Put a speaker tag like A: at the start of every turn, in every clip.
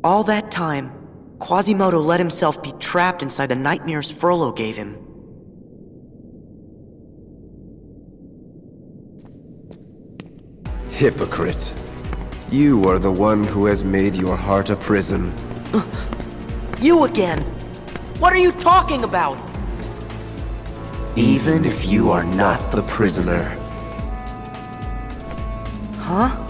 A: All that time, Quasimodo let himself be trapped inside the nightmares Frollo gave him.
B: Hypocrite. You are the one who has made your heart a prison.
A: You again! What are you talking about?
B: Even if you are not the prisoner.
A: Huh?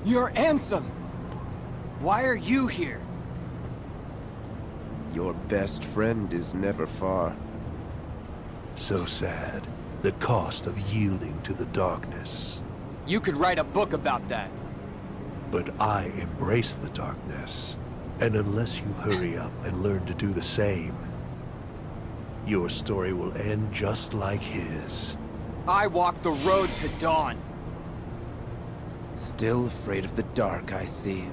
C: You're Ansem! Why are you here?
B: Your best friend is never far.
D: So sad. The cost of yielding to the darkness.
C: You could write a book about that.
D: But I embrace the darkness. And unless you hurry up and learn to do the same, your story will end just like his.
C: I walk the road to dawn.
B: Still afraid of the dark, I see.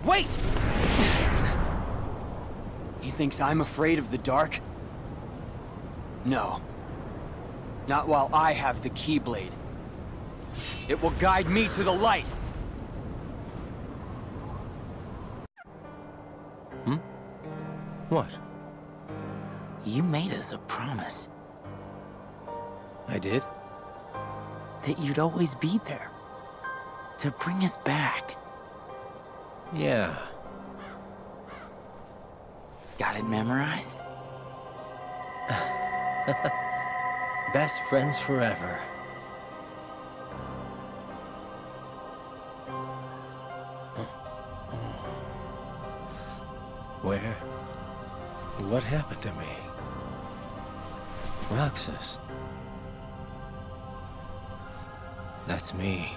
C: Wait! He thinks I'm afraid of the dark? No. Not while I have the Keyblade. It will guide me to the light!
B: What?
A: You made us a promise
B: I did?
A: that you'd always be there. To bring us back.
B: Yeah.
A: Got it memorized?
B: Best friends forever. Where? What happened to me? Roxas. That's me.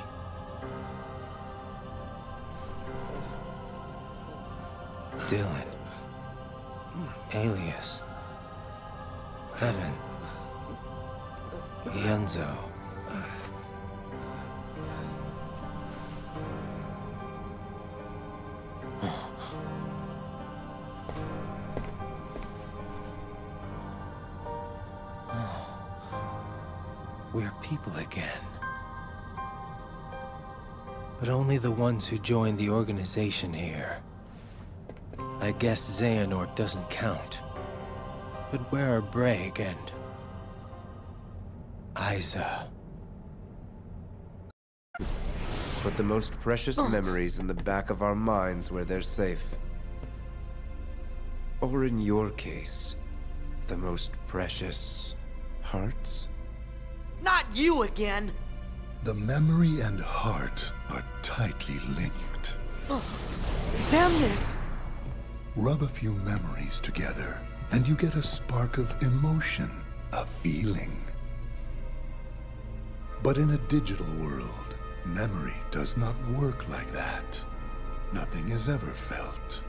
B: Dylan. Alias. Evan. Yenzo. We're people again. But only the ones who joined the organization here. I guess Xehanort doesn't count. But where are Braig and... Isa? Put the most precious memories in the back of our minds where they're safe. Or in your case, the most precious hearts?
A: Not you again!
E: The memory and heart are tightly linked.
A: Xemnas!
E: Rub a few memories together, and you get a spark of emotion, a feeling. But in a digital world, memory does not work like that. Nothing is ever felt.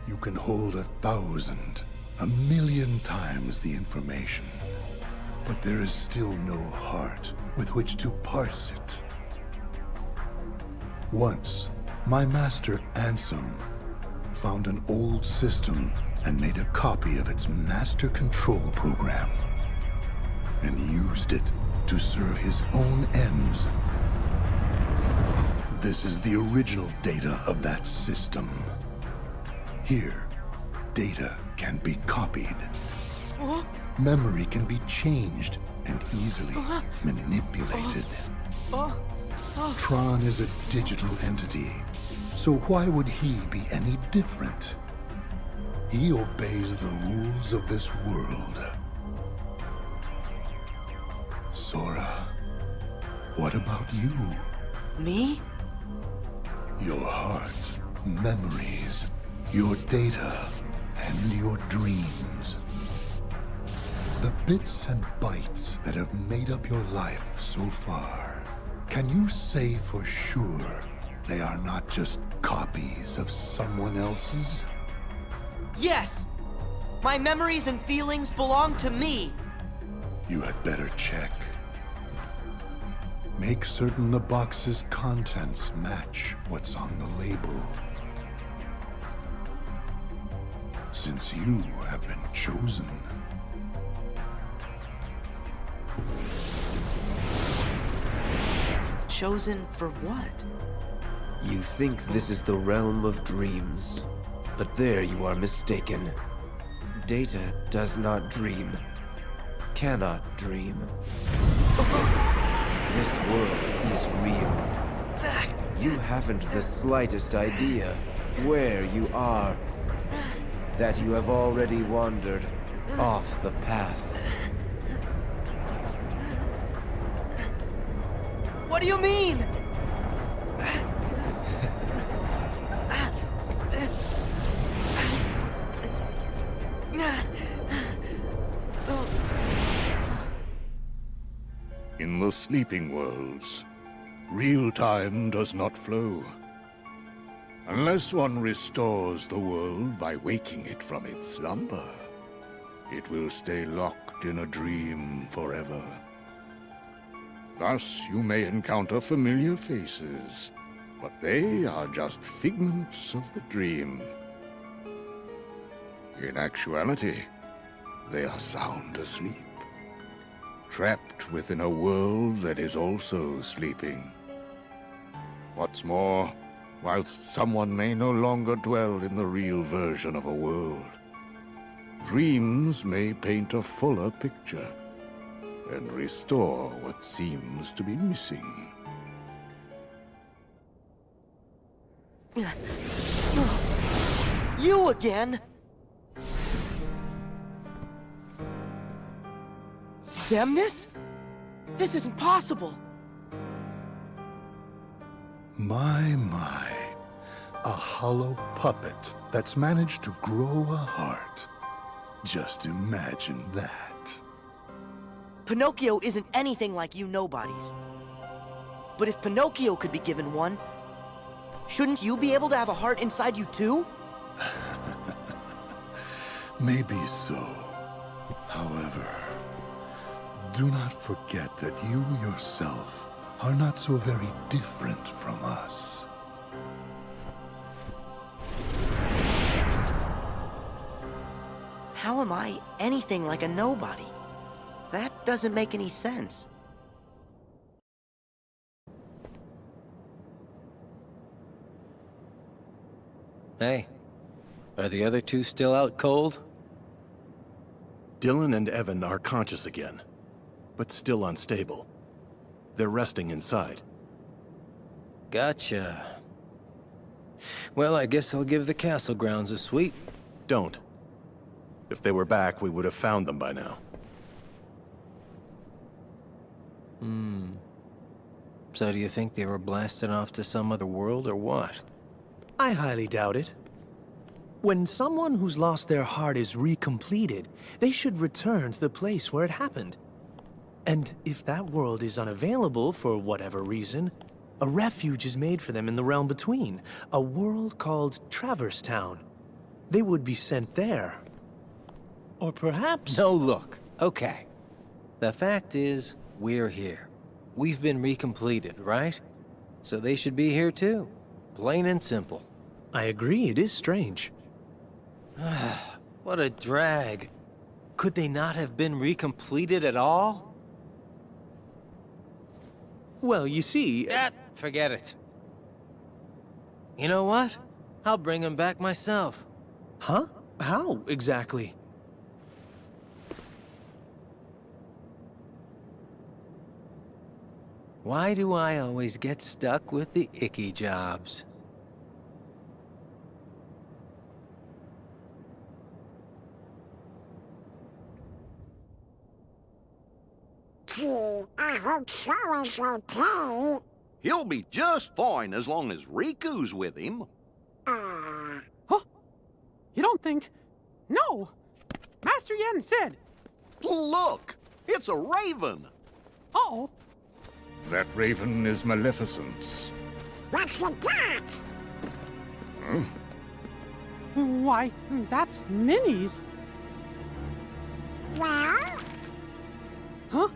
E: You can hold 1,000, 1,000,000 times the information, but there is still no heart with which to parse it. Once, my master Ansem found an old system and made a copy of its master control program, and used it to serve his own ends. This is the original data of that system. Here, data can be copied. Memory can be changed and easily manipulated. Tron is a digital entity, so why would he be any different? He obeys the rules of this world. Sora, what about you?
A: Me?
E: Your heart, memories, your data, and your dreams. The bits and bytes that have made up your life so far. Can you say for sure they are not just copies of someone else's?
A: Yes! My memories and feelings belong to me!
E: You had better check. Make certain the box's contents match what's on the label. Since you have been chosen.
A: Chosen for what?
F: You think this is the realm of dreams, but there you are mistaken. Data does not dream, cannot dream. This world is real. You haven't the slightest idea where you are, that you have already wandered off the path.
A: What do you mean?
E: In the sleeping worlds, real time does not flow. Unless one restores the world by waking it from its slumber, it will stay locked in a dream forever. Thus, you may encounter familiar faces, but they are just figments of the dream. In actuality, they are sound asleep, trapped within a world that is also sleeping. What's more, whilst someone may no longer dwell in the real version of a world, dreams may paint a fuller picture and restore what seems to be missing.
A: You again? Xemnas? This isn't possible!
E: My. A hollow puppet that's managed to grow a heart. Just imagine that.
A: Pinocchio isn't anything like you nobodies. But if Pinocchio could be given one, shouldn't you be able to have a heart inside you too?
E: Maybe so. However, do not forget that you yourself are not so very different from us.
A: How am I anything like a nobody? That doesn't make any sense.
B: Hey, are the other two still out cold?
G: Dylan and Evan are conscious again, but still unstable. They're resting inside.
B: Gotcha. Well, I guess I'll give the castle grounds a sweep.
G: Don't. If they were back, we would have found them by now.
B: So do you think they were blasted off to some other world, or what?
H: I highly doubt it. When someone who's lost their heart is recompleted, they should return to the place where it happened. And if that world is unavailable for whatever reason, a refuge is made for them in the realm between, a world called Traverse Town. They would be sent there. Or perhaps...
B: No, look. Okay. The fact is, we're here. We've been recompleted, right? So they should be here too. Plain and simple.
H: I agree, it is strange.
B: What a drag. Could they not have been recompleted at all?
H: Well, you see...
B: Forget it. You know what? I'll bring them back myself.
H: Huh? How, exactly?
B: Why do I always get stuck with the icky jobs?
I: Gee, I hope so is okay.
J: He'll be just fine as long as Riku's with him.
I: Uh,
K: Huh? You don't think... No! Master Yen said...
J: Look! It's a raven!
K: Uh-oh.
E: That raven is Maleficent's.
I: What you got?
K: Why, that's Minnie's.
I: Well?
K: Huh?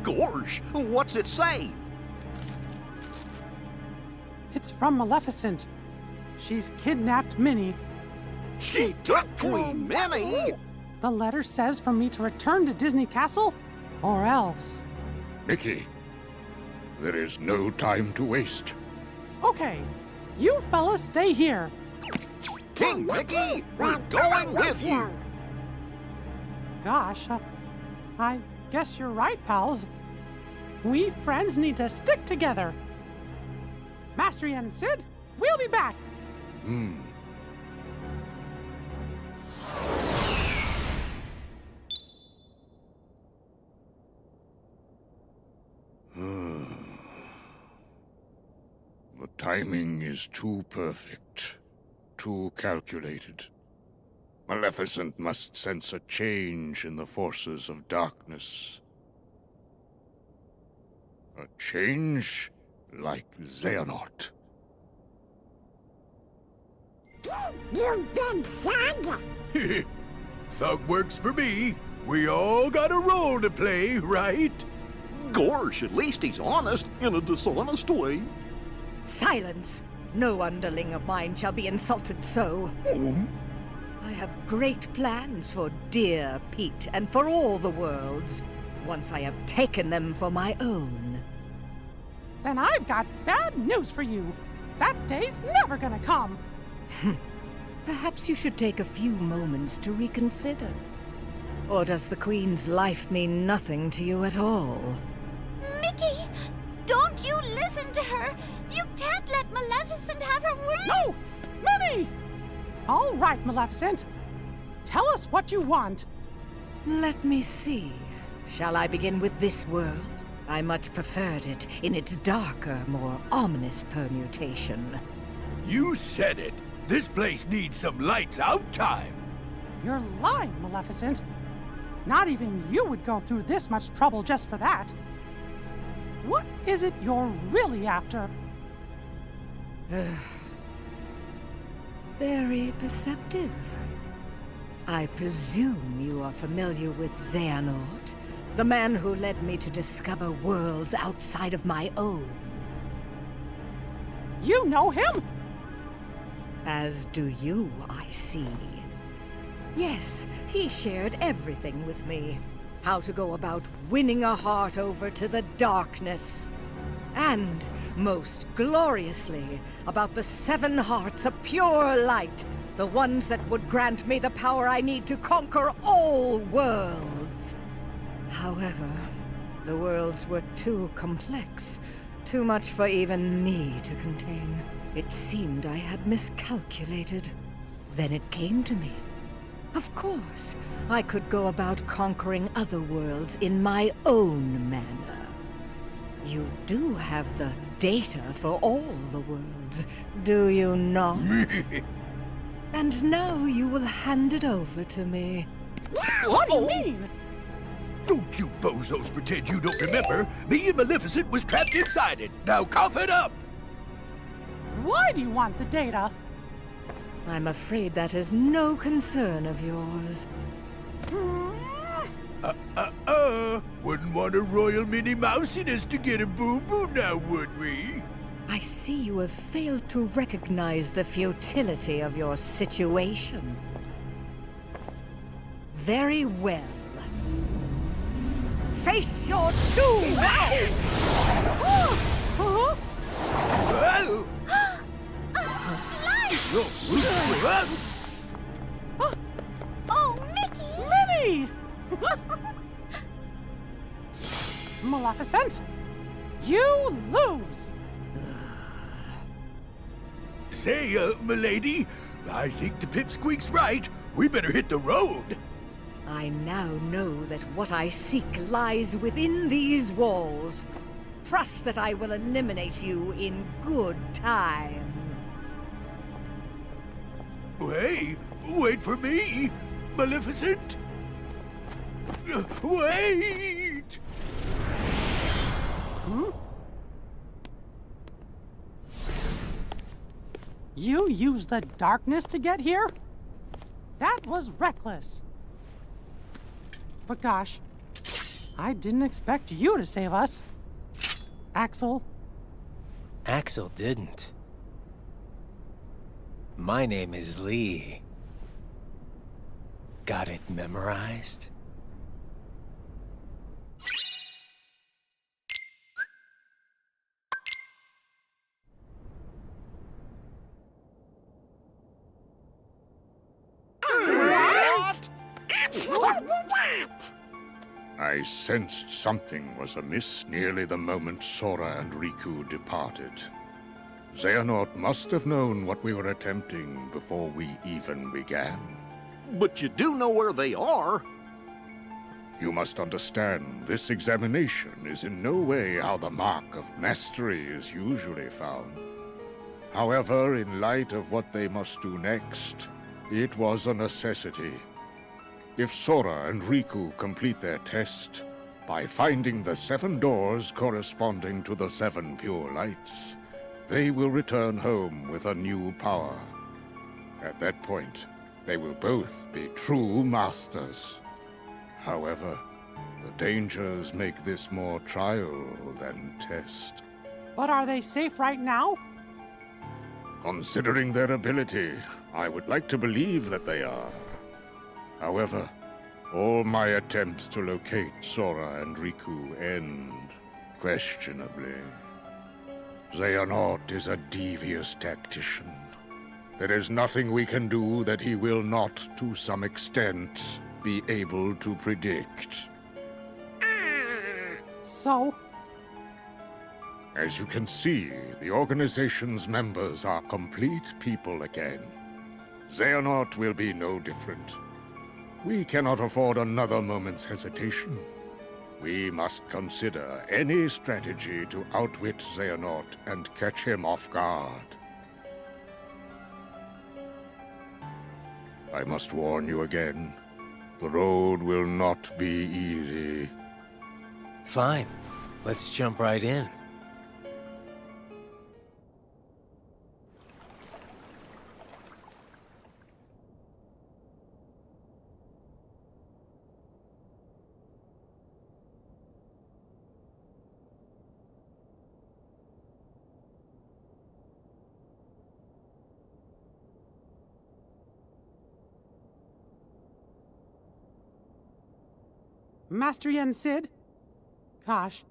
J: Gorge, what's it say?
K: It's from Maleficent. She's kidnapped Minnie.
J: She took Queen Minnie!
K: The letter says for me to return to Disney Castle, or else.
L: Mickey, there is no time to waste.
K: Okay, you fellas stay here.
J: King Mickey, we're going with you!
K: Gosh, I guess you're right, pals. We friends need to stick together. Master Yen and Sid, we'll be back.
L: The timing is too perfect, too calculated. Maleficent must sense a change in the forces of darkness. A change like Xehanort.
I: You big son!
D: Thug works for me. We all got a role to play, right?
J: Gorge, at least he's honest in a dishonest way.
M: Silence! No underling of mine shall be insulted so. I have great plans for dear Pete and for all the worlds, once I have taken them for my own.
K: Then I've got bad news for you. That day's never gonna come.
M: Perhaps you should take a few moments to reconsider. Or does the Queen's life mean nothing to you at all?
N: Mickey! Don't you listen to her! You can't let Maleficent have her way!
K: No! Minnie! All right, Maleficent. Tell us what you want.
M: Let me see. Shall I begin with this world? I much preferred it in its darker, more ominous permutation.
D: You said it. This place needs some lights out time.
K: You're lying, Maleficent. Not even you would go through this much trouble just for that. What is it you're really after?
M: Very perceptive. I presume you are familiar with Xehanort, the man who led me to discover worlds outside of my own.
K: You know him?
M: As do you, I see. Yes, he shared everything with me. How to go about winning a heart over to the darkness. And, most gloriously, about the 7 hearts of pure light, the ones that would grant me the power I need to conquer all worlds. However, the worlds were too complex, too much for even me to contain. It seemed I had miscalculated. Then it came to me. Of course, I could go about conquering other worlds in my own manner. You do have the data for all the worlds, do you not? And now you will hand it over to me.
K: What do you mean?
D: Don't you bozos pretend you don't remember. Me and Maleficent was trapped inside it. Now cough it up.
K: Why do you want the data?
M: I'm afraid that is no concern of yours.
D: Wouldn't want a royal Minnie Mousiness to get a boo-boo now, would we?
M: I see you have failed to recognize the futility of your situation. Very well. Face your doom!
N: Oh, Mickey!
K: Minnie! Maleficent, you lose!
D: Say, milady, I think the pipsqueak's right. We better hit the road.
M: I now know that what I seek lies within these walls. Trust that I will eliminate you in good time.
D: Hey, wait for me, Maleficent. Wait!
K: You used the darkness to get here? That was reckless. But gosh, I didn't expect you to save us. Axel.
B: Axel didn't. My name is Lee. Got it memorized?
L: I sensed something was amiss nearly the moment Sora and Riku departed. Xehanort must have known what we were attempting before we even began.
J: But you do know where they are.
L: You must understand, this examination is in no way how the mark of mastery is usually found. However, in light of what they must do next, it was a necessity. If Sora and Riku complete their test, by finding the 7 doors corresponding to the 7 pure lights, they will return home with a new power. At that point, they will both be true masters. However, the dangers make this more trial than test.
K: But are they safe right now?
L: Considering their ability, I would like to believe that they are. However, all my attempts to locate Sora and Riku end questionably. Xehanort is a devious tactician. There is nothing we can do that he will not, to some extent, be able to predict.
K: So?
L: As you can see, the organization's members are complete people again. Xehanort will be no different. We cannot afford another moment's hesitation. We must consider any strategy to outwit Xehanort and catch him off guard. I must warn you again. The road will not be easy.
B: Fine. Let's jump right in.
K: Master Yen Sid? Gosh,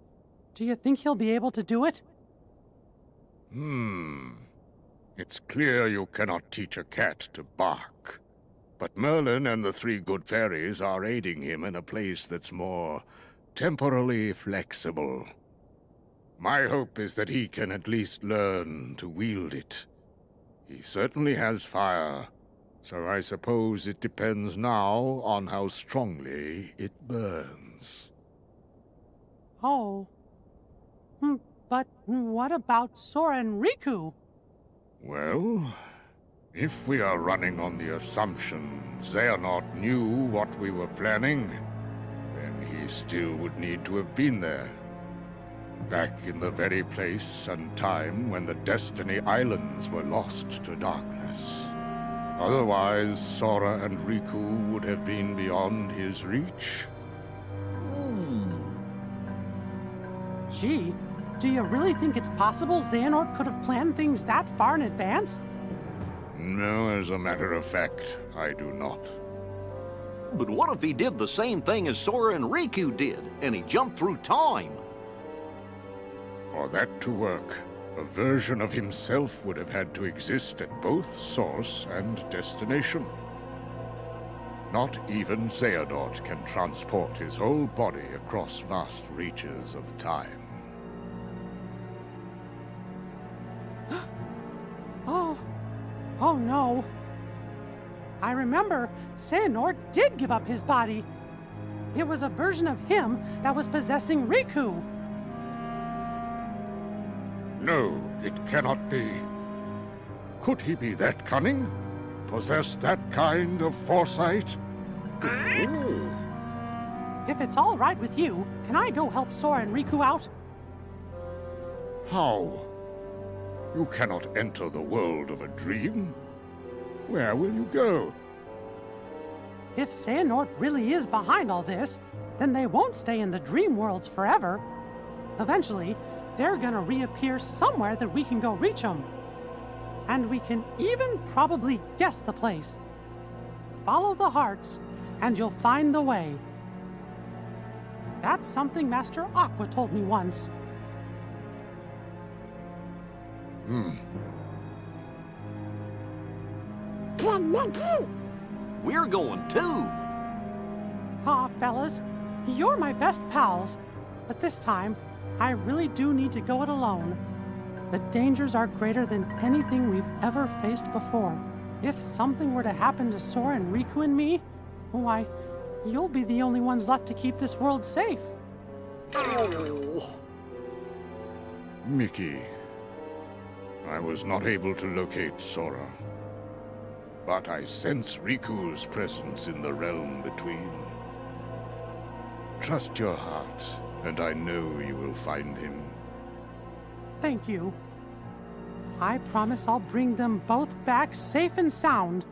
K: do you think he'll be able to do it?
L: It's clear you cannot teach a cat to bark. But Merlin and the 3 good fairies are aiding him in a place that's more temporally flexible. My hope is that he can at least learn to wield it. He certainly has fire, so I suppose it depends now on how strongly it burns.
K: Oh. But what about Sora and Riku?
L: Well, if we are running on the assumption Xehanort knew what we were planning, then he still would need to have been there. Back in the very place and time when the Destiny Islands were lost to darkness. Otherwise, Sora and Riku would have been beyond his reach.
K: Gee, do you really think it's possible Xehanort could have planned things that far in advance?
L: No, as a matter of fact, I do not.
J: But what if he did the same thing as Sora and Riku did, and he jumped through time?
L: For that to work, a version of himself would have had to exist at both source and destination. Not even Xehanort can transport his whole body across vast reaches of time.
K: Oh no. I remember Xehanort did give up his body. It was a version of him that was possessing Riku.
L: No, it cannot be. Could he be that cunning? Possess that kind of foresight?
K: If it's all right with you, can I go help Sora and Riku out?
L: How? You cannot enter the world of a dream. Where will you go?
K: If Xehanort really is behind all this, then they won't stay in the dream worlds forever. Eventually, they're gonna reappear somewhere that we can go reach them. And we can even probably guess the place. Follow the hearts, and you'll find the way. That's something Master Aqua told me once.
J: We're going too.
K: Aw, fellas, you're my best pals. But this time, I really do need to go it alone. The dangers are greater than anything we've ever faced before. If something were to happen to Sora and Riku and me, why, you'll be the only ones left to keep this world safe.
L: Mickey, I was not able to locate Sora. But I sense Riku's presence in the realm between. Trust your heart, and I know you will find him.
K: Thank you. I promise I'll bring them both back safe and sound.